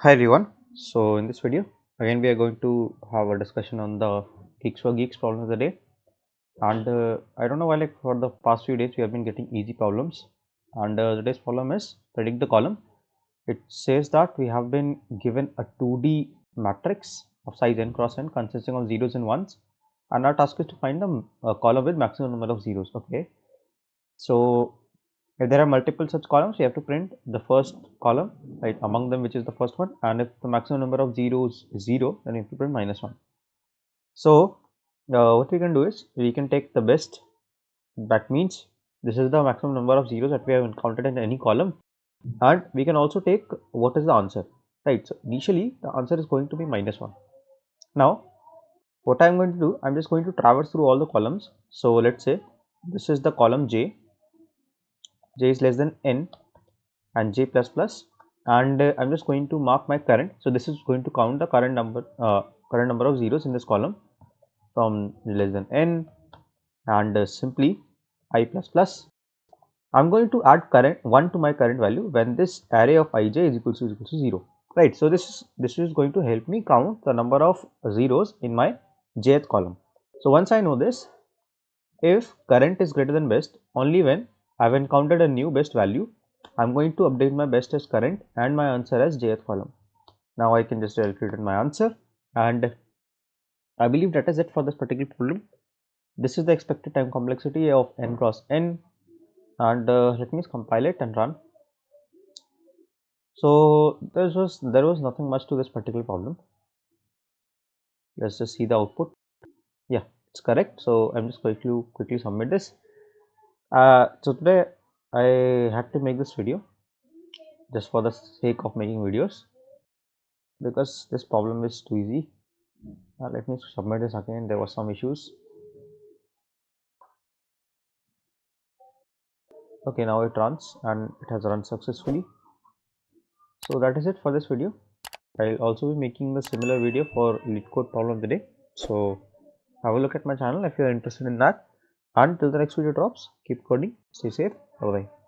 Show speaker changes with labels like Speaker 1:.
Speaker 1: Hi everyone. So in this video, again we are going to have a discussion on the Geeks for Geeks problem of the day. And I don't know why, like for the past few days we have been getting easy problems. And today's problem is predict the column. It says that we have been given a 2D matrix of size n cross n consisting of zeros and ones, and our task is to find a column with maximum number of zeros. Okay. So if there are multiple such columns, you have to print the first column, right, among them, which is the first one, and if the maximum number of zeros is 0, then you have to print -1. So what we can do is we can take the best. That means this is the maximum number of zeros that we have encountered in any column, and we can also take what is the answer, right? So initially the answer is going to be -1. Now what I'm going to do, I'm just going to traverse through all the columns. So let's say this is the column j is less than n and j plus plus, and I'm just going to mark my current. So this is going to count the current number of zeros in this column from less than n, and simply I plus plus. I'm going to add current 1 to my current value when this array of ij is equal to 0, right? So this is going to help me count the number of zeros in my jth column. So once I know this, if current is greater than best, only when I've encountered a new best value, I'm going to update my best as current and my answer as jth column. Now I can just directly return my answer, and I believe that is it for this particular problem. This is the expected time complexity of n cross n, and let me compile it and run. So there was nothing much to this particular problem. Let's just see the output. Yeah, it's correct. So I'm just going to quickly submit this. So today I had to make this video just for the sake of making videos, because this problem is too easy. Let me submit this again. There were some issues. Okay, now it runs and it has run successfully. So that is it for this video. I'll also be making the similar video for lead code problem of the day. So have a look at my channel if you are interested in that. Until the next video drops, keep coding, stay safe, bye bye.